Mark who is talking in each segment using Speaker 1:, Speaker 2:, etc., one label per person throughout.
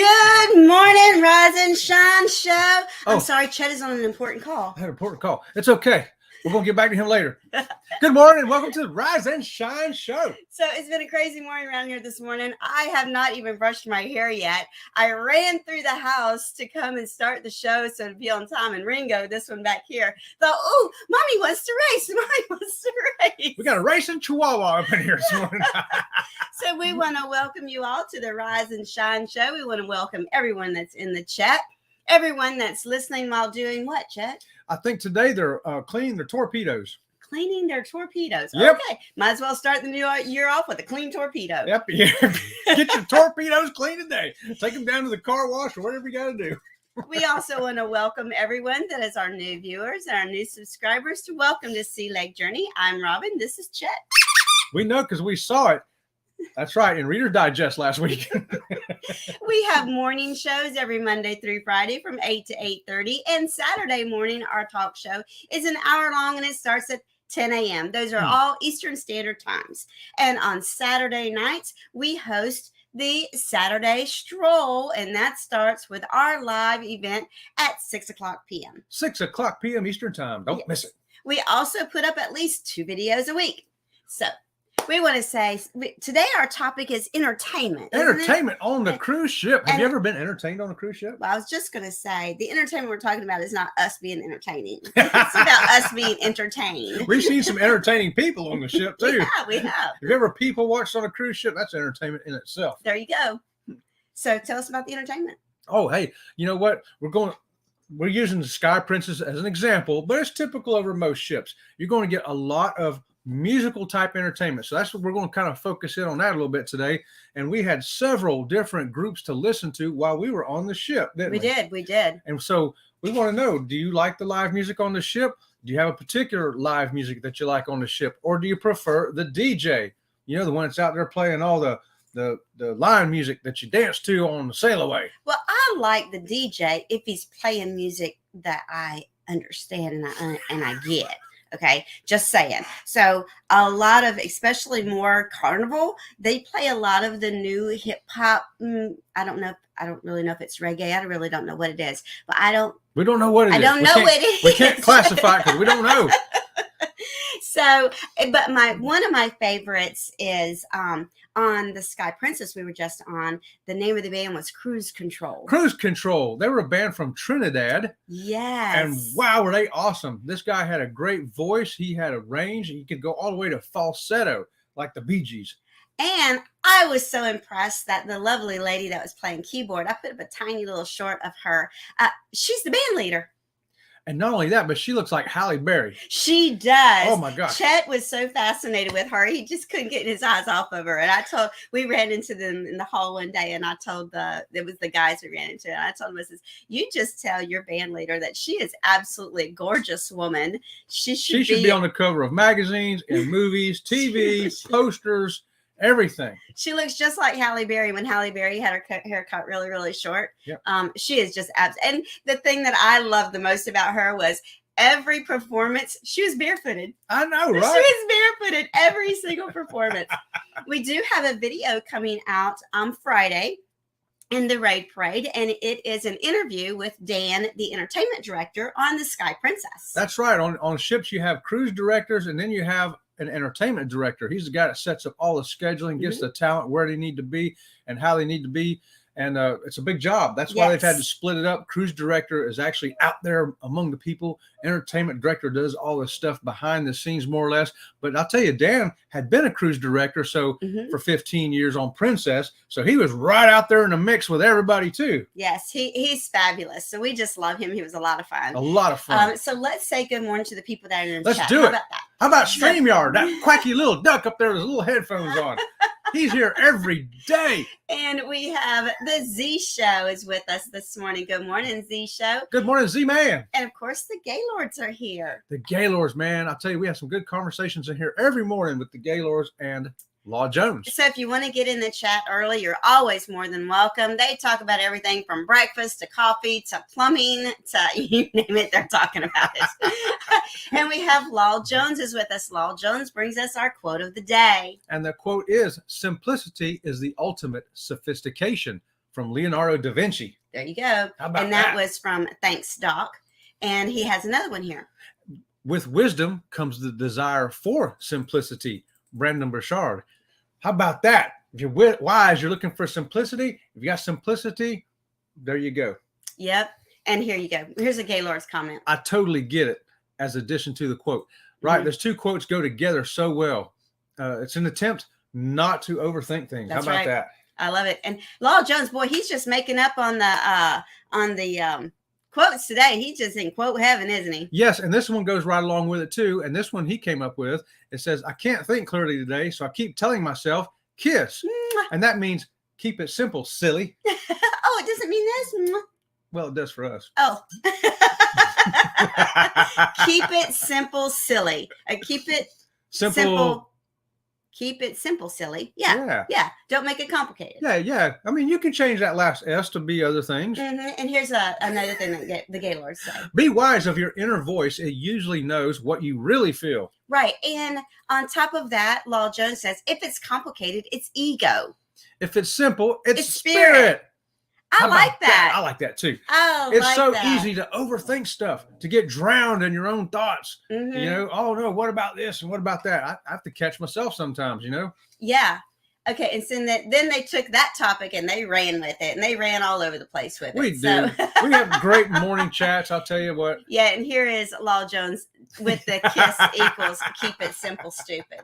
Speaker 1: Good morning, Rise and Shine Show. I'm sorry, Chet is on an important call.
Speaker 2: I had an important call. It's okay. We're going to get back to him later. Good morning. Welcome to the Rise and Shine Show.
Speaker 1: So it's been a crazy morning around here this morning. I have not even brushed my hair yet. I ran through the house to come and start the show so to be on time. And Ringo, this one back here, thought, oh, Mommy wants to race. Mommy wants to race.
Speaker 2: We got a racing chihuahua up in here this morning.
Speaker 1: So we want to welcome you all to the Rise and Shine Show. We want to welcome everyone that's in the chat. Everyone that's listening while doing what, Chet?
Speaker 2: I think today they're cleaning their torpedoes.
Speaker 1: Cleaning their torpedoes.
Speaker 2: Yep.
Speaker 1: Okay. Might as well start the new year off with a clean torpedo.
Speaker 2: Yep. Get your torpedoes clean today. Take them down to the car wash or whatever you got to do.
Speaker 1: We also want to welcome everyone that is our new viewers and our new subscribers to Welcome to Sea Lake Journey. I'm Robin. This is Chet.
Speaker 2: We know because we saw it. That's right. In Reader's Digest last week.
Speaker 1: We have morning shows every Monday through Friday from 8 to 8:30. And Saturday morning, our talk show is an hour long and it starts at 10 a.m. Those are all Eastern Standard Times. And on Saturday nights, we host the Saturday Stroll, and that starts with our live event at 6 o'clock p.m.
Speaker 2: 6 o'clock p.m. Eastern Time. Don't miss it.
Speaker 1: We also put up at least 2 videos a week. So we want to say today our topic is entertainment.
Speaker 2: Entertainment on the cruise ship. Have you ever been entertained on a cruise ship?
Speaker 1: Well, I was just going to say the entertainment we're talking about is not us being entertaining. It's about us being entertained.
Speaker 2: We've seen some entertaining people on the ship too.
Speaker 1: Yeah, we have.
Speaker 2: Have you ever people watched on a cruise ship? That's entertainment in itself.
Speaker 1: There you go. So tell us about the entertainment.
Speaker 2: Oh, hey, you know what? We're using the Sky Princess as an example, but it's typical over most ships. You're going to get a lot of musical type entertainment. So that's what we're going to kind of focus in on that a little bit today. And we had several different groups to listen to while we were on the ship, didn't we?
Speaker 1: We did.
Speaker 2: And so we want to know, do you like the live music on the ship? Do you have a particular live music that you like on the ship? Or do you prefer the DJ? You know, the one that's out there playing all the line music that you dance to on the sail away.
Speaker 1: Well, I like the DJ if he's playing music that I understand and I get. Okay, just saying. So a lot of, especially more Carnival, they play a lot of the new hip hop. I don't really know if it's reggae. I really don't know what it is. But
Speaker 2: we don't know what it is.
Speaker 1: I don't know what it is.
Speaker 2: We can't classify it because we don't know.
Speaker 1: So, but one of my favorites is on the Sky Princess we were just on. The name of the band was Cruise Control. Cruise
Speaker 2: Control. They were a band from Trinidad.
Speaker 1: Yes.
Speaker 2: And wow, were they awesome. This guy had a great voice. He had a range. He could go all the way to falsetto like the Bee Gees.
Speaker 1: And I was so impressed that the lovely lady that was playing keyboard, I put up a tiny little short of her. She's the band leader.
Speaker 2: And not only that, but she looks like Halle Berry.
Speaker 1: She does.
Speaker 2: Oh my gosh.
Speaker 1: Chet was so fascinated with her. He just couldn't get his eyes off of her. And we ran into them in the hall one day and I told it was the guys we ran into. And I told them, I says, you just tell your band leader that she is absolutely a gorgeous woman. She should be
Speaker 2: on the cover of magazines and movies, TV, posters, everything.
Speaker 1: She looks just like Halle Berry when Halle Berry had her hair cut really, really short.
Speaker 2: Yep.
Speaker 1: She is just and the thing that I loved the most about her was every performance, she was barefooted.
Speaker 2: I know, right?
Speaker 1: She was barefooted every single performance. We do have a video coming out on Friday in the Raid Parade, and it is an interview with Dan, the entertainment director on the Sky Princess.
Speaker 2: That's right. On ships, you have cruise directors, and then you have an entertainment director. He's the guy that sets up all the scheduling, gets the talent where they need to be and how they need to be. And it's a big job. That's why they've had to split it up. Cruise director is actually out there among the people. Entertainment director does all the stuff behind the scenes, more or less. But I'll tell you, Dan had been a cruise director for 15 years on Princess. So he was right out there in the mix with everybody too.
Speaker 1: Yes, he's fabulous. So we just love him. He was a lot of fun.
Speaker 2: A lot of fun.
Speaker 1: So let's say good morning to the people that are in the
Speaker 2: Let's
Speaker 1: chat.
Speaker 2: do it.
Speaker 1: How about that?
Speaker 2: How about StreamYard? That quacky little duck up there with his little headphones on. He's here every day.
Speaker 1: And we have the Z Show is with us this morning. Good morning, Z Show.
Speaker 2: Good morning, Z-Man.
Speaker 1: And of course, the Gaylords are here.
Speaker 2: The Gaylords, man. I'll tell you, we have some good conversations in here every morning with the Gaylords and Law Jones.
Speaker 1: So if you want to get in the chat early, you're always more than welcome. They talk about everything from breakfast to coffee to plumbing to you name it, they're talking about it. And we have Law Jones is with us. Law Jones brings us our quote of the day.
Speaker 2: And the quote is, simplicity is the ultimate sophistication. from Leonardo da Vinci.
Speaker 1: There you go.
Speaker 2: How about
Speaker 1: and that was from Thanks Doc. And he has another one here.
Speaker 2: With wisdom comes the desire for simplicity. Brandon Burchard. How about that? If you're wise, you're looking for simplicity. If you got simplicity, there you go.
Speaker 1: Yep. And here you go. Here's a Gaylord's comment.
Speaker 2: I totally get it. As addition to the quote, right? There's two quotes go together so well. It's an attempt not to overthink things.
Speaker 1: That's
Speaker 2: How about
Speaker 1: right.
Speaker 2: that?
Speaker 1: I love it. And Law Jones, boy, he's just making up on the quotes today. He's just in quote heaven, isn't he?
Speaker 2: Yes, and this one goes right along with it too. And this one he came up with. It says, "I can't think clearly today, so I keep telling myself, kiss." And that means keep it simple, silly.
Speaker 1: Oh, it doesn't mean this.
Speaker 2: Well, it does for us.
Speaker 1: Oh. Keep it simple, silly. Keep it simple. Keep it simple, silly. Yeah. Don't make it complicated.
Speaker 2: Yeah. I mean, you can change that last S to be other things.
Speaker 1: And here's another thing that the Gaylords say.
Speaker 2: Be wise of your inner voice. It usually knows what you really feel.
Speaker 1: Right. And on top of that, Law Jones says, if it's complicated, it's ego.
Speaker 2: If it's simple, it's spirit.
Speaker 1: I like that.
Speaker 2: I like that too.
Speaker 1: Oh,
Speaker 2: it's so easy to overthink stuff, to get drowned in your own thoughts. You know, oh no, what about this and what about that? I have to catch myself sometimes, you know?
Speaker 1: Yeah. Okay. And so then they took that topic and they ran with it, and they ran all over the place with it.
Speaker 2: We do. We have great morning chats. I'll tell you what.
Speaker 1: Yeah. And here is Law Jones with the kiss equals keep it simple, stupid.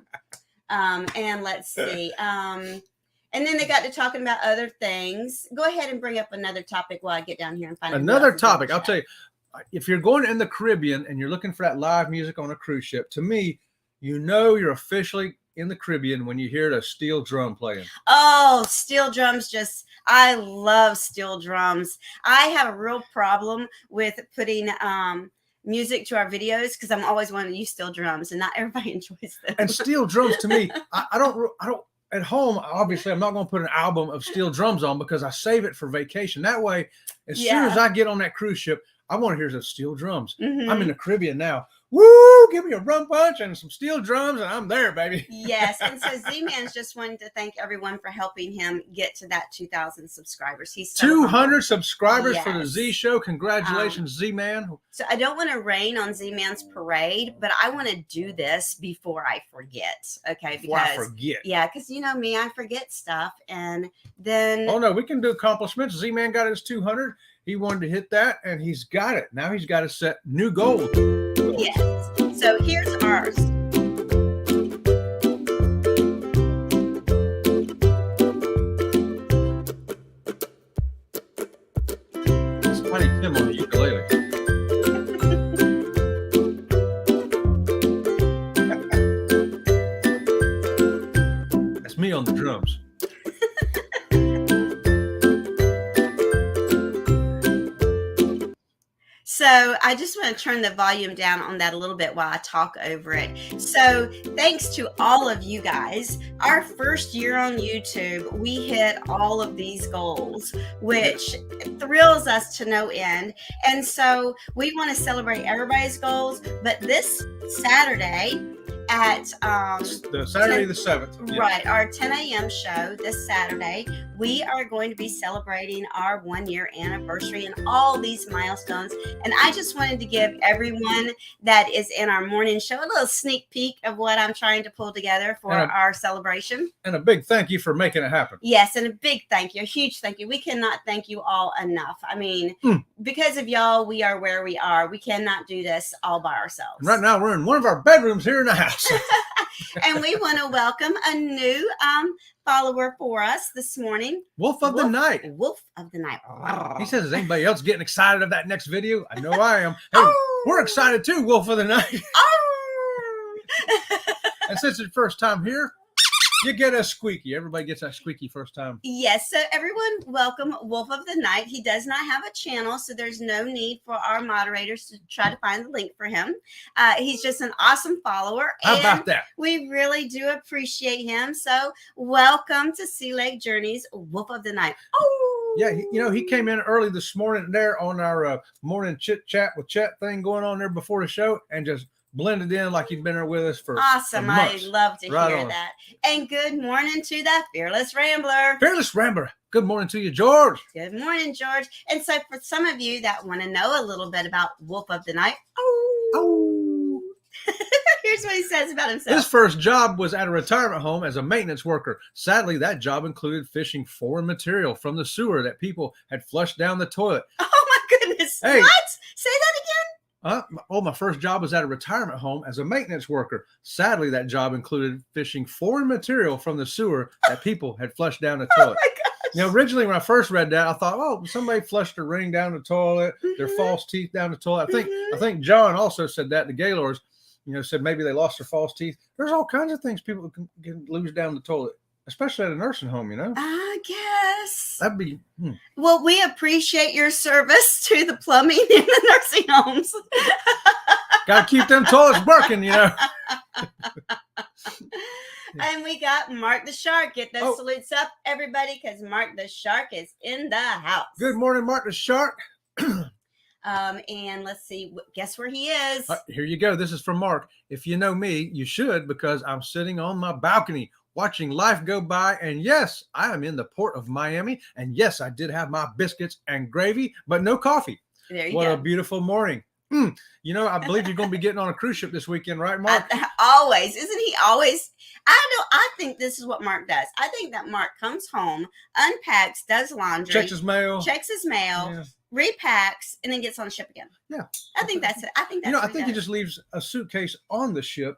Speaker 1: And let's see. And then they got to talking about other things. Go ahead and bring up another topic while I get down here and find
Speaker 2: another topic. I'll tell you, if you're going in the Caribbean and you're looking for that live music on a cruise ship, to me, you know you're officially in the Caribbean when you hear the steel drum playing. Oh,
Speaker 1: steel drums. I love steel drums. I have a real problem with putting music to our videos because I'm always wanting to use steel drums, and not everybody enjoys them.
Speaker 2: And steel drums to me, I don't at home, obviously, I'm not going to put an album of steel drums on because I save it for vacation. That way, as soon as I get on that cruise ship, I want to hear some steel drums. I'm in the Caribbean now. Woo! Give me a rum punch and some steel drums, and I'm there, baby.
Speaker 1: Yes. And so Z-Man's just wanting to thank everyone for helping him get to that 2,000 subscribers. He's so
Speaker 2: 200 subscribers for the Z Show. Congratulations, Z-Man.
Speaker 1: So I don't want to rain on Z-Man's parade, but I want to do this before I forget. Okay. Yeah, because you know me, I forget stuff. And then.
Speaker 2: Oh, no, we can do accomplishments. Z-Man got his 200. He wanted to hit that, and he's got it. Now he's got to set new goals.
Speaker 1: Yes. So here's ours.
Speaker 2: It's Tiny Tim on the ukulele. That's me on the drums.
Speaker 1: So I just want to turn the volume down on that a little bit while I talk over it. So thanks to all of you guys. Our first year on YouTube, we hit all of these goals, which thrills us to no end. And so we want to celebrate everybody's goals. But this Saturday at
Speaker 2: the Saturday the 7th.
Speaker 1: Right, our 10 a.m. show this Saturday, we are going to be celebrating our 1-year anniversary and all these milestones. And I just wanted to give everyone that is in our morning show a little sneak peek of what I'm trying to pull together for our celebration.
Speaker 2: And a big thank you for making it happen.
Speaker 1: Yes, and a big thank you, a huge thank you. We cannot thank you all enough. I mean, because of y'all, we are where we are. We cannot do this all by ourselves.
Speaker 2: And right now, we're in one of our bedrooms here in the house.
Speaker 1: And we want to welcome a new follower for us this morning.
Speaker 2: Wolf of the Night.
Speaker 1: Wolf of the Night.
Speaker 2: He says, is anybody else getting excited of that next video? I know I am. Hey, we're excited too, Wolf of the Night. And since it's first time here, you get a squeaky. Everybody gets that squeaky first time.
Speaker 1: Yes. So everyone, welcome Wolf of the Night. He does not have a channel, so there's no need for our moderators to try to find the link for him. He's just an awesome follower.
Speaker 2: How about that?
Speaker 1: We really do appreciate him. So welcome to Sea Lake Journeys, Wolf of the Night. Oh,
Speaker 2: yeah. He came in early this morning there on our morning chit chat with Chet thing going on there before the show and just blended in like you've been there with us for
Speaker 1: awesome. I love to
Speaker 2: Right
Speaker 1: hear
Speaker 2: on.
Speaker 1: that. And good morning to the Fearless Rambler.
Speaker 2: Fearless Rambler. Good morning to you, George.
Speaker 1: Good morning, George. And so for some of you that want to know a little bit about Wolf of the Night, here's what he says about himself.
Speaker 2: His first job was at a retirement home as a maintenance worker. Sadly, that job included fishing foreign material from the sewer that people had flushed down the toilet.
Speaker 1: Oh my goodness.
Speaker 2: Hey.
Speaker 1: What? Say that again.
Speaker 2: My first job was at a retirement home as a maintenance worker. Sadly, that job included fishing foreign material from the sewer that people had flushed down the toilet.
Speaker 1: Oh my gosh.
Speaker 2: Now, originally when I first read that, I thought, oh, somebody flushed their ring down the toilet, their false teeth down the toilet. I think John also said that. The Gaylords, said maybe they lost their false teeth. There's all kinds of things people can lose down the toilet, especially at a nursing home,
Speaker 1: I guess.
Speaker 2: That'd be.
Speaker 1: Well, we appreciate your service to the plumbing in the nursing homes.
Speaker 2: Got to keep them toilets working,
Speaker 1: And we got Mark the Shark. Get those salutes up, everybody, because Mark the Shark is in the house.
Speaker 2: Good morning, Mark the Shark.
Speaker 1: And let's see, guess where he is?
Speaker 2: Here you go. This is from Mark. If you know me, you should, because I'm sitting on my balcony watching life go by. And yes, I am in the port of Miami. And yes, I did have my biscuits and gravy, but no coffee.
Speaker 1: There you
Speaker 2: What
Speaker 1: go.
Speaker 2: a beautiful morning. I believe you're going to be getting on a cruise ship this weekend, right, Mark?
Speaker 1: Always. Isn't he always? I think this is what Mark does. I think that Mark comes home, unpacks, does laundry,
Speaker 2: checks his mail,
Speaker 1: yeah, repacks, and then gets on the ship again.
Speaker 2: Yeah.
Speaker 1: I think that's it. I think
Speaker 2: he just leaves a suitcase on the ship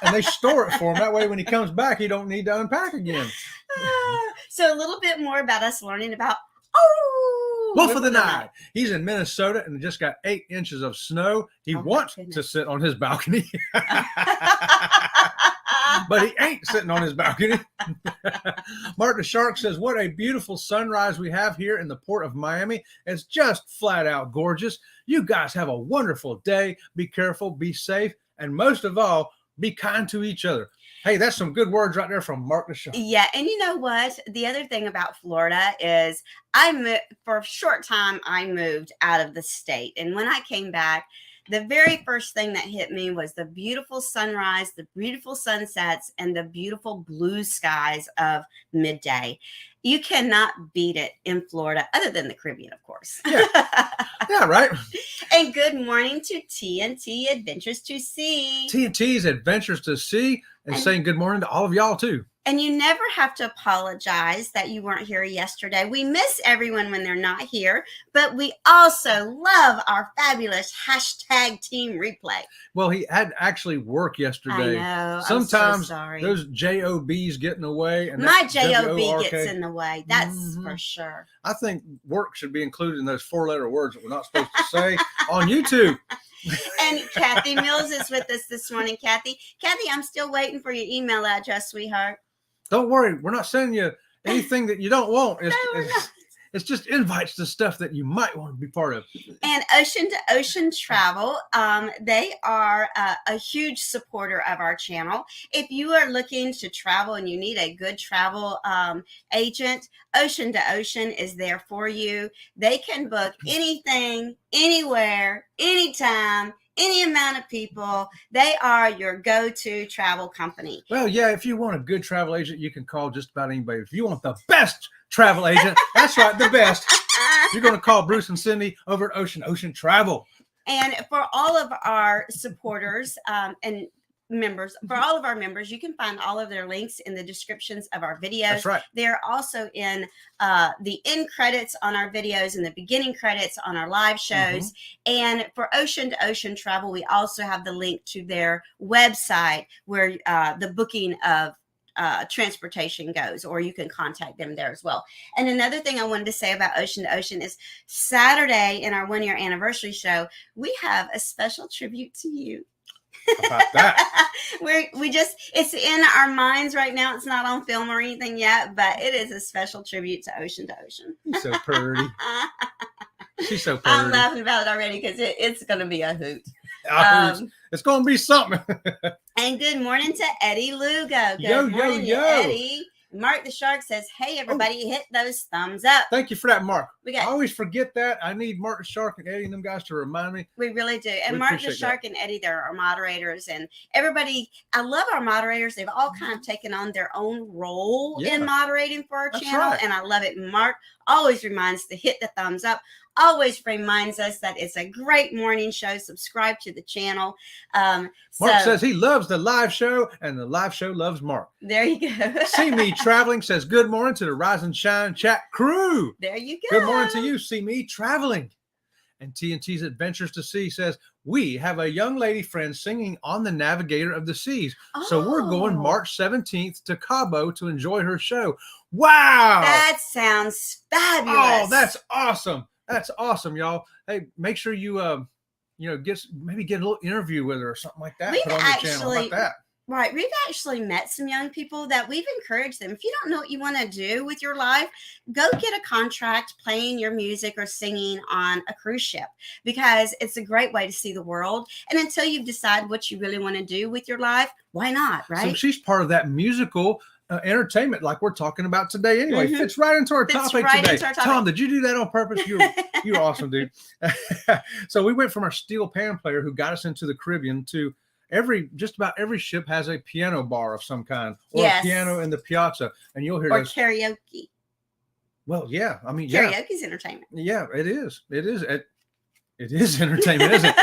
Speaker 2: and they store it for him. That way, when he comes back, he don't need to unpack again.
Speaker 1: So a little bit more about us learning about
Speaker 2: Wolf of the Night. He's in Minnesota and just got 8 inches of snow. He wants to sit on his balcony, but he ain't sitting on his balcony. Mark the Shark says, what a beautiful sunrise we have here in the port of Miami. It's just flat out gorgeous. You guys have a wonderful day. Be careful, be safe, and most of all, be kind to each other. Hey, that's some good words right there from Mark the Shark.
Speaker 1: Yeah, and you know what? The other thing about Florida is for a short time, I moved out of the state. And when I came back, the very first thing that hit me was the beautiful sunrise, the beautiful sunsets, and the beautiful blue skies of midday. You cannot beat it in Florida, other than the Caribbean, of course.
Speaker 2: Yeah, right.
Speaker 1: And good morning to TNT Adventures to Sea.
Speaker 2: TNT's Adventures to Sea, and saying good morning to all of y'all, too.
Speaker 1: And you never have to apologize that you weren't here yesterday. We miss everyone when they're not here, but we also love our fabulous hashtag team replay.
Speaker 2: Well, he had actually work yesterday.
Speaker 1: I know.
Speaker 2: Sometimes
Speaker 1: I'm so sorry.
Speaker 2: those JOBs get in the way. And
Speaker 1: my JOB
Speaker 2: WORK
Speaker 1: gets in the way. That's for sure.
Speaker 2: I think work should be included in those 4-letter words that we're not supposed to say on YouTube.
Speaker 1: And Kathy Mills is with us this morning. Kathy, I'm still waiting for your email address, sweetheart.
Speaker 2: Don't worry. We're not sending you anything that you don't want.
Speaker 1: No,
Speaker 2: It's just invites to stuff that you might want to be part of.
Speaker 1: And Ocean to Ocean Travel, they are a huge supporter of our channel. If you are looking to travel and you need a good travel agent, Ocean to Ocean is there for you. They can book anything, anywhere, anytime, any amount of people. They are your go-to travel company.
Speaker 2: Well, yeah, if you want a good travel agent, you can call just about anybody. If you want the best travel agent, that's right, the best, you're going to call Bruce and Cindy over at Ocean Travel.
Speaker 1: And for all of our supporters and members, for all of our members, you can find all of their links in the descriptions of our videos.
Speaker 2: That's right.
Speaker 1: They're also in the end credits on our videos and the beginning credits on our live shows. And for Ocean to Ocean Travel, we also have the link to their website where the booking of transportation goes, or you can contact them there as well. And another thing I wanted to say about Ocean to Ocean is Saturday in our 1-year anniversary show, we have a special tribute to you.
Speaker 2: How about that?
Speaker 1: It's in our minds right now. It's not on film or anything yet, but it is a special tribute to Ocean.
Speaker 2: She's so pretty. She's so pretty.
Speaker 1: I'm laughing about it already because it's going to be a hoot.
Speaker 2: It's going to be something.
Speaker 1: And good morning to Eddie Lugo. Good
Speaker 2: Yo,
Speaker 1: morning,
Speaker 2: yo.
Speaker 1: Eddie. Mark the Shark says, hey, everybody, hit those thumbs up.
Speaker 2: Thank you for that, Mark. I always forget that. I need Martin Shark and Eddie and them guys to remind me.
Speaker 1: We really do. And Martin the Shark and Eddie, they're our moderators, and everybody. I love our moderators. They've all kind of taken on their own role in moderating for our channel, and I love it. Mark always reminds to hit the thumbs up. Always reminds us that it's a great morning show. Subscribe to the channel.
Speaker 2: Mark says he loves the live show, and the live show loves Mark.
Speaker 1: There you go.
Speaker 2: See Me Traveling says, good morning to the Rise and Shine chat crew.
Speaker 1: There you go.
Speaker 2: Good morning to you, See Me Traveling. And TNT's Adventures to Sea says, we have a young lady friend singing on the Navigator of the Seas. So we're going March 17th to Cabo to enjoy her show. Wow.
Speaker 1: That sounds fabulous.
Speaker 2: Oh, that's awesome. That's awesome, y'all. Hey, make sure you, maybe get a little interview with her or something like that. Put on your channel. How about that?
Speaker 1: Right. We've actually met some young people that we've encouraged them. If you don't know what you want to do with your life, go get a contract playing your music or singing on a cruise ship, because it's a great way to see the world. And until you've decided what you really want to do with your life, why not? Right.
Speaker 2: So she's part of that musical entertainment like we're talking about today anyway. Fits right into our topic today. Tom, did you do that on purpose? You're awesome, dude. So we went from our steel pan player who got us into the Caribbean to just about every ship has a piano bar of some kind, or a piano in the piazza, and you'll hear those
Speaker 1: karaoke.
Speaker 2: Well, yeah, I mean,
Speaker 1: karaoke's entertainment.
Speaker 2: Yeah, it is. It is entertainment, isn't it?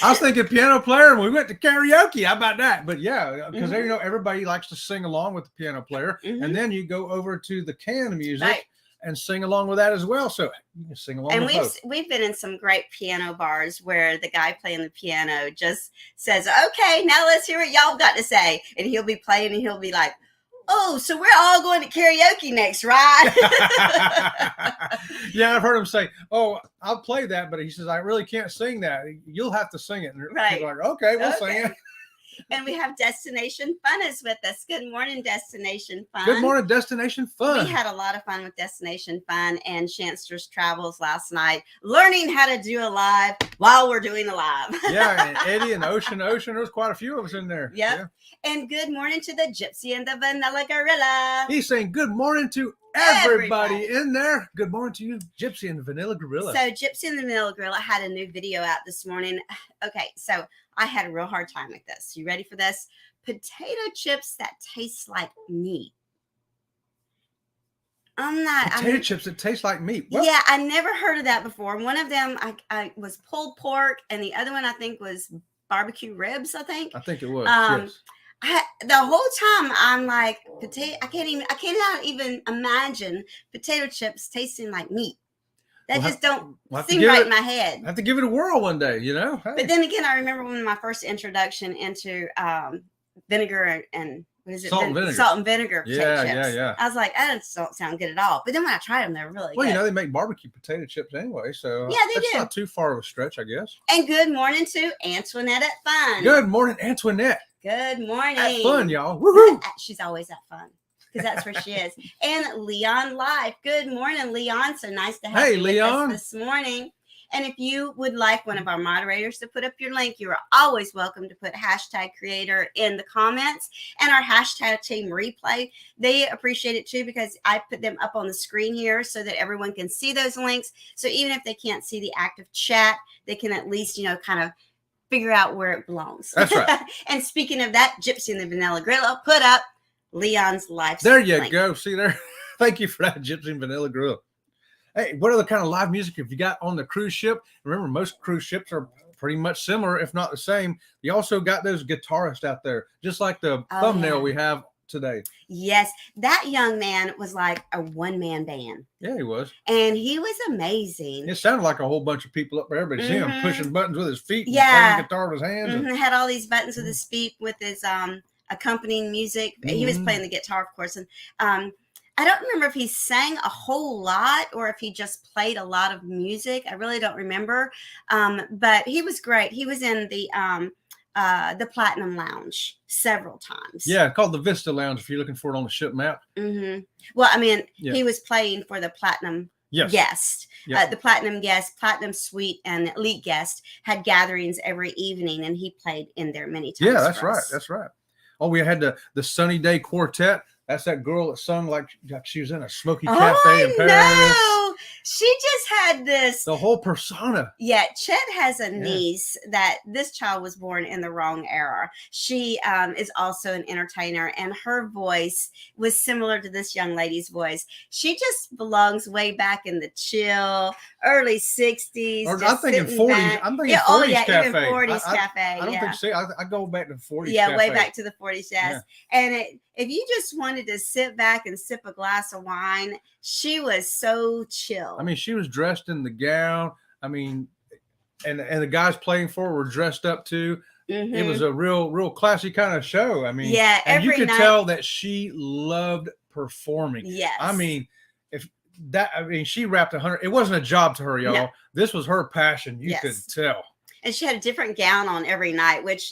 Speaker 2: I was thinking piano player, and we went to karaoke. How about that? But yeah, because everybody likes to sing along with the piano player, and then you go over to the can music and sing along with that as well. So you can sing along. And
Speaker 1: we've been in some great piano bars where the guy playing the piano just says, "Okay, now let's hear what y'all got to say," and he'll be playing, and he'll be like, "Oh, so we're all going to karaoke next, right?"
Speaker 2: Yeah, I've heard him say, "Oh, I'll play that," but he says, "I really can't sing that. You'll have to sing it." And people are like, "Okay, we'll sing it."
Speaker 1: And we have Destination Fun is with us. Good morning, Destination Fun.
Speaker 2: Good morning, Destination Fun.
Speaker 1: We had a lot of fun with Destination Fun and Chanster's Travels last night, learning how to do a live while we're doing a live.
Speaker 2: Yeah, and Eddie and Ocean. There's quite a few of us in there.
Speaker 1: Yep. Yeah. And good morning to the Gypsy and the Vanilla Gorilla.
Speaker 2: He's saying good morning to everybody in there. Good morning to you, Gypsy and the Vanilla Gorilla.
Speaker 1: So Gypsy and the Vanilla Gorilla had a new video out this morning. Okay, so I had a real hard time with this. You ready for this? Potato chips that taste like meat.
Speaker 2: Potato chips that taste like meat.
Speaker 1: What? Yeah, I never heard of that before. One of them I was pulled pork, and the other one I think was barbecue ribs. I think
Speaker 2: it was. Yes.
Speaker 1: The whole time I'm like, I cannot even imagine potato chips tasting like meat. That just don't seem right in my head.
Speaker 2: I have to give it a whirl one day, you know. Hey.
Speaker 1: But then again, I remember when my first introduction into vinegar and what is it?
Speaker 2: Salt and vinegar.
Speaker 1: Yeah. I was like, that don't sound good at all. But then when I tried them, they're really good.
Speaker 2: Well, you know, they make barbecue potato chips anyway, so
Speaker 1: yeah, they do.
Speaker 2: That's not too far of a stretch, I guess.
Speaker 1: And good morning to Antoinette at Fun.
Speaker 2: Good morning, Antoinette.
Speaker 1: Good morning.
Speaker 2: At Fun, y'all. Woohoo!
Speaker 1: She's always at Fun, because that's where she is. And Leon Live. Good morning, Leon. So nice to have you with us this morning. And if you would like one of our moderators to put up your link, you are always welcome to put #creator in the comments. And our #team replay, they appreciate it too, because I put them up on the screen here so that everyone can see those links. So even if they can't see the active chat, they can at least, kind of figure out where it belongs.
Speaker 2: That's right.
Speaker 1: And speaking of that, Gypsy and the Vanilla Gorilla put up Leon's live.
Speaker 2: There you go. See there. Thank you for that, Gypsy and Vanilla Gorilla. Hey, what other kind of live music have you got on the cruise ship? Remember, most cruise ships are pretty much similar, if not the same. You also got those guitarists out there, just like the thumbnail we have today.
Speaker 1: Yes, that young man was like a one-man band.
Speaker 2: Yeah, he was.
Speaker 1: And he was amazing.
Speaker 2: It sounded like a whole bunch of people up there, but see him pushing buttons with his feet and playing guitar with his hands.
Speaker 1: Had all these buttons with his feet with his accompanying music. He was playing the guitar, of course. And I don't remember if he sang a whole lot or if he just played a lot of music. I really don't remember. But he was great. He was in the Platinum Lounge several times.
Speaker 2: Yeah, called the Vista Lounge if you're looking for it on the ship map.
Speaker 1: Well, I mean, he was playing for the Platinum guest. The Platinum guest, Platinum Suite, and Elite guest had gatherings every evening, and he played in there many times.
Speaker 2: Yeah, that's right. That's right. Oh, we had the Sunny Day Quartet. That's that girl that sung like she was in a smoky cafe in Paris.
Speaker 1: she just had this.
Speaker 2: The whole persona.
Speaker 1: Yeah, Chet has a niece that this child was born in the wrong era. She is also an entertainer, and her voice was similar to this young lady's voice. She just belongs way back in the chill, early 60s.
Speaker 2: Or I'm thinking 40s.
Speaker 1: Back.
Speaker 2: I'm thinking 40s cafe.
Speaker 1: Even 40s cafe.
Speaker 2: I don't think so. I go back to 40s
Speaker 1: Yeah,
Speaker 2: cafe.
Speaker 1: way back to the 40s, yes. And if you just wanted to sit back and sip a glass of wine, she was so chill.
Speaker 2: I mean, she was dressed in the gown. I mean, and the guys playing for her were dressed up too. Mm-hmm. It was a real classy kind of show. I mean,
Speaker 1: yeah,
Speaker 2: and you could tell that she loved performing.
Speaker 1: Yes.
Speaker 2: I mean, she rapped 100. It wasn't a job to her, y'all. No. This was her passion. You could tell.
Speaker 1: And she had a different gown on every night, which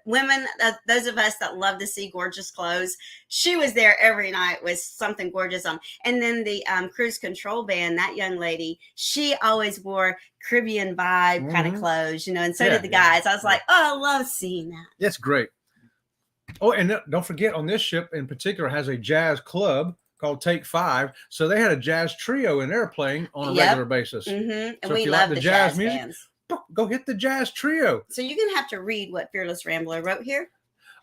Speaker 1: women, those of us that love to see gorgeous clothes, she was there every night with something gorgeous on. And then the cruise control band, that young lady, she always wore Caribbean vibe kind of clothes, and so did the guys. I was like, oh, I love seeing that.
Speaker 2: That's great. Oh, and don't forget, on this ship in particular has a jazz club called Take 5. So they had a jazz trio in there playing on a regular basis.
Speaker 1: Mm-hmm. And
Speaker 2: so
Speaker 1: we love the jazz
Speaker 2: music,
Speaker 1: bands.
Speaker 2: Go hit the jazz trio.
Speaker 1: So you're going to have to read what Fearless Rambler wrote here.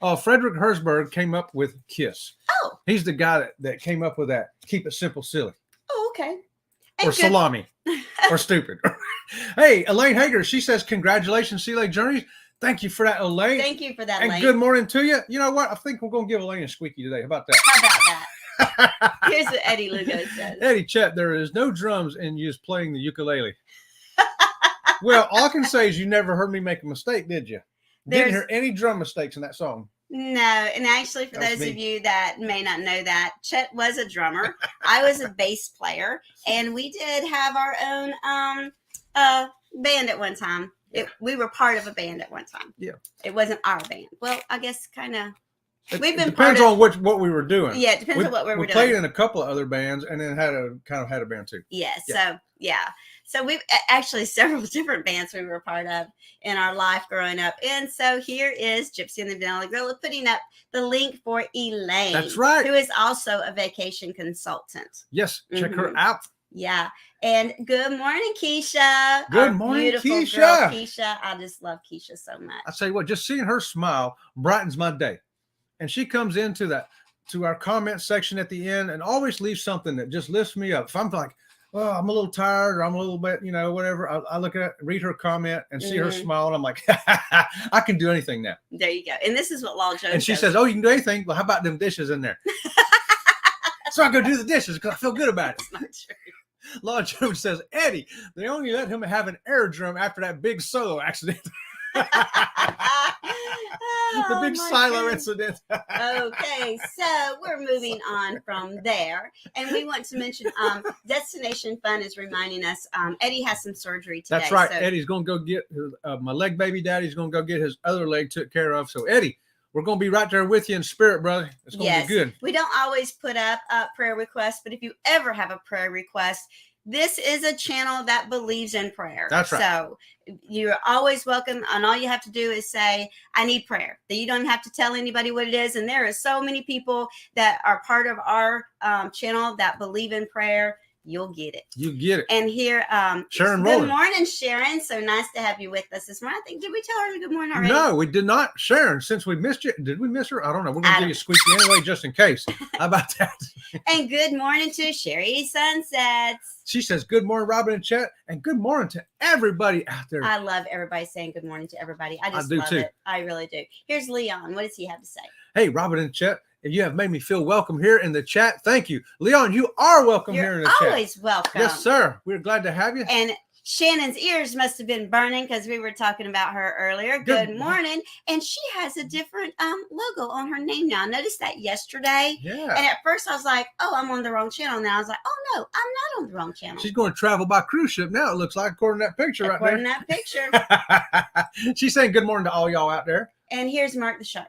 Speaker 2: Oh, Frederick Herzberg came up with KISS.
Speaker 1: Oh.
Speaker 2: He's the guy that came up with that. Keep it simple, silly.
Speaker 1: Oh, okay.
Speaker 2: And or salami. Or stupid. Hey, Elaine Hager, she says, congratulations, Sea Lake Journeys. Thank you for that, Elaine.
Speaker 1: Thank you for that,
Speaker 2: and
Speaker 1: Elaine.
Speaker 2: Good morning to you. You know what? I think we're going to give Elaine a squeaky today. How about that?
Speaker 1: How about that? Here's what Eddie Lugo says.
Speaker 2: Eddie Chet, there is no drums in use playing the ukulele. Well, all I can say is you never heard me make a mistake, did you? Didn't hear any drum mistakes in that song.
Speaker 1: No, and actually, for those of you that may not know that, Chet was a drummer. I was a bass player, and we did have our own band at one time. We were part of a band at one time.
Speaker 2: Yeah.
Speaker 1: It wasn't our band. Well, I guess kind of.
Speaker 2: We've been depends on what we were doing.
Speaker 1: Yeah, it depends on what we were doing.
Speaker 2: We played in a couple of other bands, and then had a band too.
Speaker 1: Yes. Yeah. So we've actually several different bands we were part of in our life growing up. And so here is Gypsy and the Vanilla Gorilla putting up the link for Elaine.
Speaker 2: That's right.
Speaker 1: Who is also a vacation consultant.
Speaker 2: Yes. Check her out.
Speaker 1: Yeah. And good morning, Keisha.
Speaker 2: Good morning,
Speaker 1: beautiful
Speaker 2: Keisha.
Speaker 1: Girl, Keisha. I just love Keisha so much.
Speaker 2: I tell you what, just seeing her smile brightens my day. And she comes into our comment section at the end and always leaves something that just lifts me up. If I'm like, oh, I'm a little tired or I'm a little bit, whatever. I look at it, read her comment and see her smile. And I'm like, I can do anything now.
Speaker 1: There you go. And this is what Law Jones
Speaker 2: And she says, oh, you can do anything. Well, how about them dishes in there? So I go do the dishes because I feel good about it.
Speaker 1: That's not true.
Speaker 2: Law Jones says, Eddie, they only let him have an air drum after that big solo accident. The big silo incident.
Speaker 1: Okay, so we're moving on from there, and we want to mention Destination Fun is reminding us Eddie has some surgery today.
Speaker 2: That's right. So Eddie's going to go get my leg baby daddy's going to go get his other leg took care of. So Eddie, we're going to be right there with you in spirit, brother. It's going to be good. We
Speaker 1: don't always put up prayer requests, but if you ever have a prayer request, this is a channel that believes in prayer.
Speaker 2: That's right.
Speaker 1: So you're always welcome. And all you have to do is say, I need prayer. That you don't have to tell anybody what it is. And there are so many people that are part of our channel that believe in prayer. You'll get it.
Speaker 2: You get it.
Speaker 1: And here,
Speaker 2: Sharon
Speaker 1: good
Speaker 2: Rowland.
Speaker 1: morning, Sharon. So nice to have you with us this morning. I think, did we tell her good morning already?
Speaker 2: No, we did not. Sharon, since we missed you, did we miss her? I don't know. We're going to give you a squeaky anyway, just in case. How about that?
Speaker 1: And good morning to Sherry Sunsets.
Speaker 2: She says, good morning, Robin and Chet, and good morning to everybody out there.
Speaker 1: I love everybody saying good morning to everybody. I just love it. I really do. Here's Leon. What does he have to say?
Speaker 2: Hey, Robin and Chet. You have made me feel welcome here in the chat. Thank you. Leon, you are welcome here in the chat.
Speaker 1: You're always welcome.
Speaker 2: Yes, sir. We're glad to have you.
Speaker 1: And Shannon's ears must have been burning because we were talking about her earlier. Good morning. And she has a different logo on her name now. I noticed that yesterday.
Speaker 2: Yeah.
Speaker 1: And at first I was like, oh, I'm on the wrong channel. Now I was like, oh, no, I'm not on the wrong channel.
Speaker 2: She's going to travel by cruise ship now, it looks like, according to that picture right there.
Speaker 1: According to that picture.
Speaker 2: She's saying good morning to all y'all out there.
Speaker 1: And here's Mark the Shark.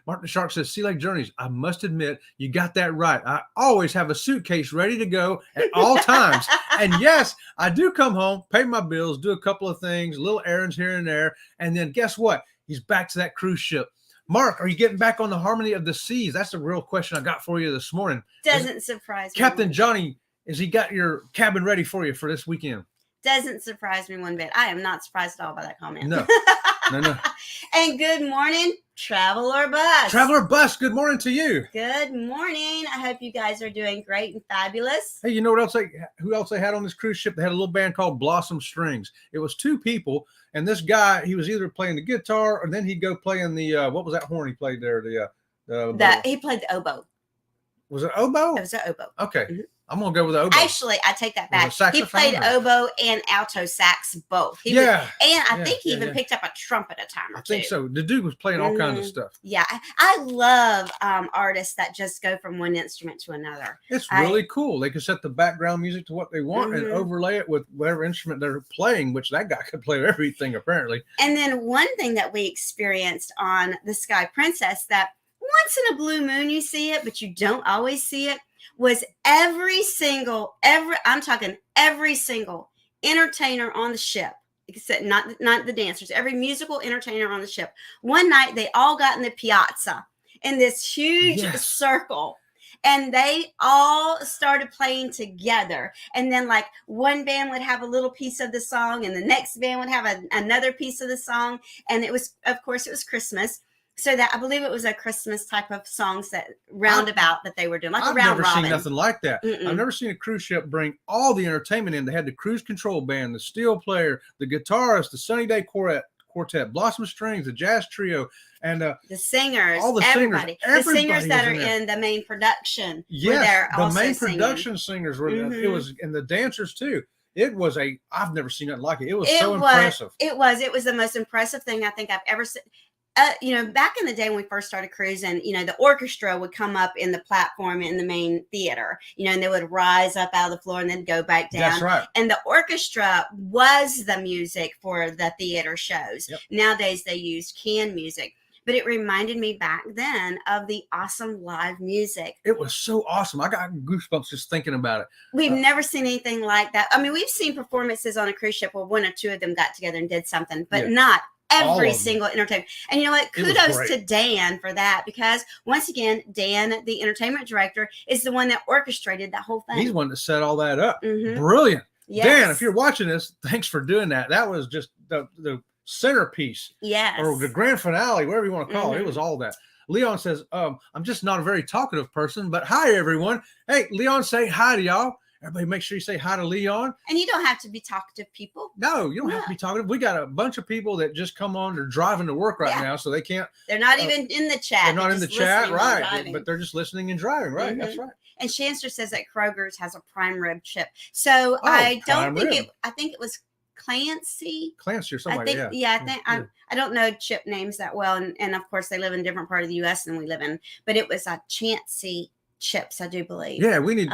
Speaker 2: Mark the Shark says, Sea Lake Journeys, I must admit, you got that right. I always have a suitcase ready to go at all times. And yes, I do come home, pay my bills, do a couple of things, little errands here and there. And then guess what? He's back to that cruise ship. Mark, are you getting back on the Harmony of the Seas? That's the real question I got for you this morning.
Speaker 1: Doesn't surprise me.
Speaker 2: Captain Johnny is he got your cabin ready for you for this weekend?
Speaker 1: Doesn't surprise me one bit. I am not surprised at all by that comment.
Speaker 2: No. No.
Speaker 1: And good morning, Traveler Bus.
Speaker 2: Traveler Bus, good morning to you.
Speaker 1: Good morning. I hope you guys are doing great and fabulous.
Speaker 2: Hey, you know what else? Who else they had on this cruise ship? They had a little band called Blossom Strings. It was 2 people, and this guy, he was either playing the guitar or then he'd go playing the what was that horn he played there?
Speaker 1: He played the oboe.
Speaker 2: Was it oboe?
Speaker 1: It was an oboe.
Speaker 2: Okay.
Speaker 1: Mm-hmm.
Speaker 2: I'm going to go with the oboe.
Speaker 1: Actually, I take that back. He played oboe and alto sax both. And I think he even picked up a trumpet a time or two.
Speaker 2: I think so. The dude was playing all kinds of stuff.
Speaker 1: Yeah. I love artists that just go from one instrument to another.
Speaker 2: It's really cool. They can set the background music to what they want and overlay it with whatever instrument they're playing, which that guy could play everything apparently.
Speaker 1: And then one thing that we experienced on the Sky Princess that once in a blue moon you see it, but you don't always see it, was every single entertainer on the ship, except not the dancers, every musical entertainer on the ship. One night they all got in the piazza in this huge circle, and they all started playing together. And then like one band would have a little piece of the song and the next band would have another piece of the song. And it was, of course, it was Christmas. So that I believe it was a Christmas type of songs that roundabout that they were doing, like a round robin.
Speaker 2: I've never seen nothing like that. I've never seen a cruise ship bring all the entertainment in. They had the cruise control band, the steel player, the guitarist, the Sunny Day Quartet, Blossom Strings, the jazz trio, and the
Speaker 1: singers,
Speaker 2: all the
Speaker 1: everybody.
Speaker 2: Singers,
Speaker 1: the singers that are in the main production.
Speaker 2: Yes, the main production singers were. It was, and the dancers too. It was I've never seen nothing like it. It was so impressive.
Speaker 1: It was the most impressive thing I think I've ever seen. Back in the day when we first started cruising, the orchestra would come up in the platform in the main theater, and they would rise up out of the floor and then go back down.
Speaker 2: That's right.
Speaker 1: And the orchestra was the music for the theater shows.
Speaker 2: Yep.
Speaker 1: Nowadays they use canned music, but it reminded me back then of the awesome live music.
Speaker 2: It was so awesome. I got goosebumps just thinking about it.
Speaker 1: We've never seen anything like that. I mean, we've seen performances on a cruise ship where 1 or 2 of them got together and did something, but not every single entertainment. And you know what? Kudos to Dan for that, because once again, Dan, the entertainment director, is the one that orchestrated that whole thing.
Speaker 2: He's the one that set all that up. Brilliant. Yes. Dan, if you're watching this, thanks for doing that. That was just the centerpiece.
Speaker 1: Yes.
Speaker 2: Or the grand finale, whatever you want to call it. It was all that. Leon says, I'm just not a very talkative person, but hi, everyone. Hey, Leon, say hi to y'all. Everybody make sure you say hi to Leon.
Speaker 1: And you don't have to be talkative people.
Speaker 2: No, you don't have to be talkative. We got a bunch of people that just come on. They're driving to work right now, so they can't.
Speaker 1: They're not even in the chat.
Speaker 2: They're not in the chat, right. But they're just listening and driving, right? That's right.
Speaker 1: And Shanster says that Kroger's has a prime rib chip. So I think it was Clancy
Speaker 2: or something like that.
Speaker 1: I don't know chip names that well. And of course, they live in a different part of the U.S. than we live in. But it was a Chancy chips, I do believe.
Speaker 2: Yeah, we need.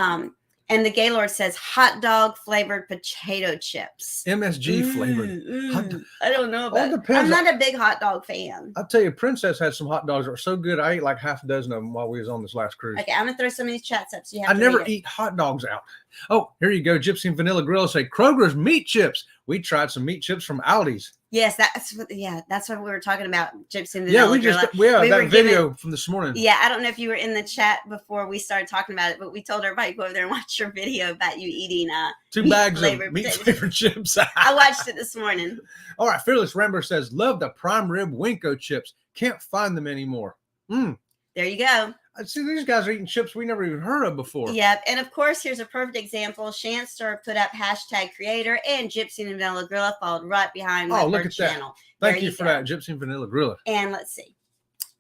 Speaker 1: And the Gaylord says hot dog flavored potato chips.
Speaker 2: MSG flavored.
Speaker 1: I don't know about it. I'm not a big hot dog fan.
Speaker 2: I'll tell you, Princess had some hot dogs that were so good. I ate like half a dozen of them while we was on this last cruise.
Speaker 1: Okay, I'm going to throw some of these chats up so you have
Speaker 2: I never eat hot dogs out. Oh, here you go. Gypsy and Vanilla Grill say Kroger's meat chips. We tried some meat chips from Aldi's.
Speaker 1: Yes, that's what we were talking about. Gypsy and Vanilla Grill.
Speaker 2: That video from this morning.
Speaker 1: Yeah, I don't know if you were in the chat before we started talking about it, but we told everybody to go over there and watch your video about you eating
Speaker 2: 2 bags of meat flavored chips.
Speaker 1: I watched it this morning.
Speaker 2: All right, Fearless Rambler says, love the prime rib Winko chips. Can't find them anymore.
Speaker 1: There you go.
Speaker 2: See, these guys are eating chips we never even heard of before.
Speaker 1: Yep. And of course, here's a perfect example. Shanster put up #creator and Gypsy and Vanilla Grilla followed right behind my
Speaker 2: look at
Speaker 1: channel.
Speaker 2: That. Thank you for that, Gypsy and Vanilla Grilla.
Speaker 1: And let's see.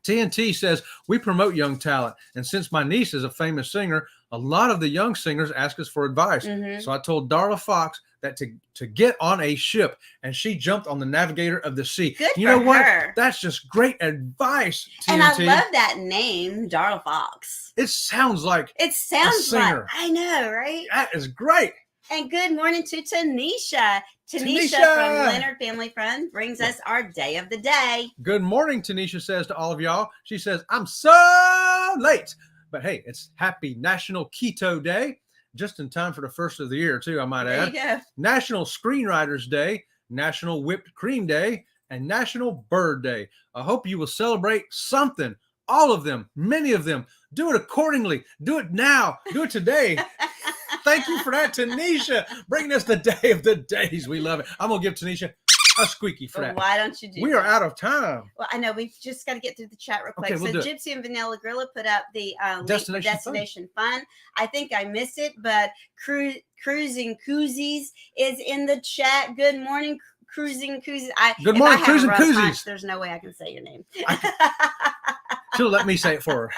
Speaker 2: TNT says, we promote young talent. And since my niece is a famous singer, a lot of the young singers ask us for advice. So I told Darla Fox that to get on a ship, and she jumped on the Navigator of the Sea.
Speaker 1: Good
Speaker 2: you know
Speaker 1: for
Speaker 2: what?
Speaker 1: her.
Speaker 2: That's just great advice, TNT.
Speaker 1: And I love that name, Darla Fox.
Speaker 2: It sounds like
Speaker 1: a singer. I know, right?
Speaker 2: That is great.
Speaker 1: And good morning to Tanisha. Tanisha from Leonard Family Fun brings us our day of the day.
Speaker 2: Good morning, Tanisha says to all of y'all. She says, I'm so late. But hey, it's Happy National Keto Day. Just in time for the first of the year, too, I might add.
Speaker 1: There you go.
Speaker 2: National Screenwriters Day, National Whipped Cream Day, and National Bird Day. I hope you will celebrate something. All of them, many of them. Do it accordingly. Do it now. Do it today. Thank you for that, Tanisha. Bringing us the day of the days. We love it. I'm going to give Tanisha a squeaky for that.
Speaker 1: Why don't you do
Speaker 2: We
Speaker 1: that?
Speaker 2: are out of time.
Speaker 1: Well, I know we've just got to get through the chat real quick.
Speaker 2: Okay, we'll
Speaker 1: So
Speaker 2: do it.
Speaker 1: Gypsy and Vanilla Gorilla put up the link for
Speaker 2: Destination
Speaker 1: Destination Fun. I think I missed it, but Cruising Koozies is in the chat. Good morning, Cruising Koozies.
Speaker 2: Good morning, Cruising
Speaker 1: Koozies.
Speaker 2: Koozies.
Speaker 1: There's no way I can say your name.
Speaker 2: She'll let me say it for her.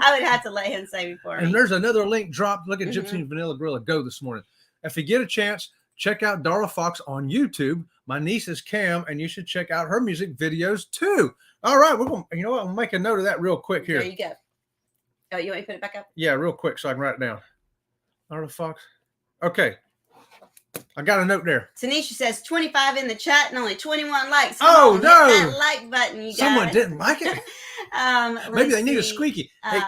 Speaker 1: I would have to let him say before me.
Speaker 2: And there's another link dropped. Look at Gypsy and Vanilla Gorilla go this morning. If you get a chance, check out Darla Fox on YouTube. My niece is Cam, and you should check out her music videos too. All right, we're going. You know what? I'll make a note of that real quick here.
Speaker 1: There you go. Oh, you want me to put it back up?
Speaker 2: Yeah, real quick so I can write it down. Darla Fox. Okay. I got a note there.
Speaker 1: Tanisha says 25 in the chat and only 21 likes.
Speaker 2: Oh,
Speaker 1: hit
Speaker 2: no.
Speaker 1: that like button, you guys.
Speaker 2: Someone didn't like it. Maybe they need a squeaky. Hey,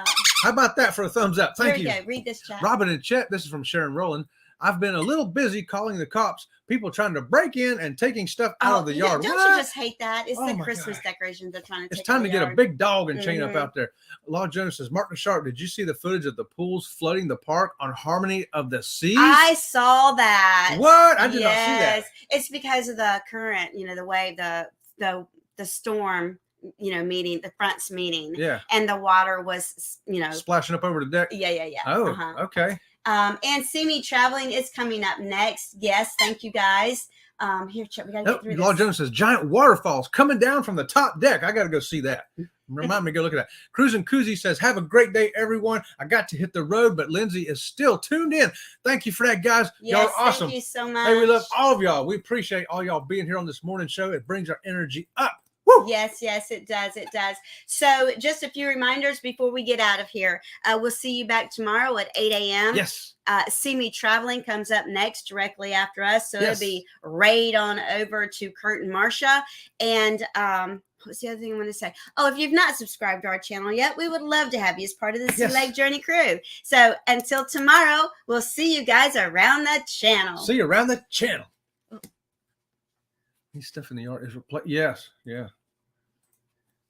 Speaker 2: how about that for a thumbs up? Thank you.
Speaker 1: Here we go. Read this chat.
Speaker 2: Robin and Chet, this is from Sharon Rowland. I've been a little busy calling the cops. People trying to break in and taking stuff out of the yard.
Speaker 1: Don't
Speaker 2: What?
Speaker 1: you just hate that? It's the
Speaker 2: my
Speaker 1: Christmas
Speaker 2: God.
Speaker 1: decorations they're trying to take.
Speaker 2: It's time to get a big dog and chain up
Speaker 1: Mhm.
Speaker 2: out there. Law Jones says, Mark the Sharp, did you see the footage of the pools flooding the park on Harmony of the Seas?
Speaker 1: I saw that.
Speaker 2: What? I did not see that.
Speaker 1: It's because of the current, the way the storm, meeting, the fronts meeting.
Speaker 2: Yeah.
Speaker 1: And the water was,
Speaker 2: Splashing up over the deck.
Speaker 1: Yeah.
Speaker 2: Oh, okay.
Speaker 1: And See Me Traveling is coming up next. Yes, thank you guys. Here, Chuck, we gotta get through
Speaker 2: Law
Speaker 1: this.
Speaker 2: Jones says giant waterfalls coming down from the top deck. I gotta go see that. Remind me to go look at that. Cruising Koozie says, have a great day, everyone. I got to hit the road, but Lindsay is still tuned in. Thank you for that, guys.
Speaker 1: Yes,
Speaker 2: y'all are awesome.
Speaker 1: Thank you so much.
Speaker 2: Hey, we love all of y'all. We appreciate all y'all being here on this morning show. It brings our energy up. Woo!
Speaker 1: Yes, it does. It does. So just a few reminders before we get out of here. We'll see you back tomorrow at 8 a.m.
Speaker 2: Yes.
Speaker 1: See Me Traveling comes up next directly after us. So
Speaker 2: Yes.
Speaker 1: it'll be raid on over to Kurt and Marsha. And what's the other thing I want to say? Oh, if you've not subscribed to our channel yet, we would love to have you as part of the Sea
Speaker 2: Yes.
Speaker 1: Lake Journey crew. So until tomorrow, we'll see you guys around the channel.
Speaker 2: See you around the channel. These stuff in the yard is yes. Yeah.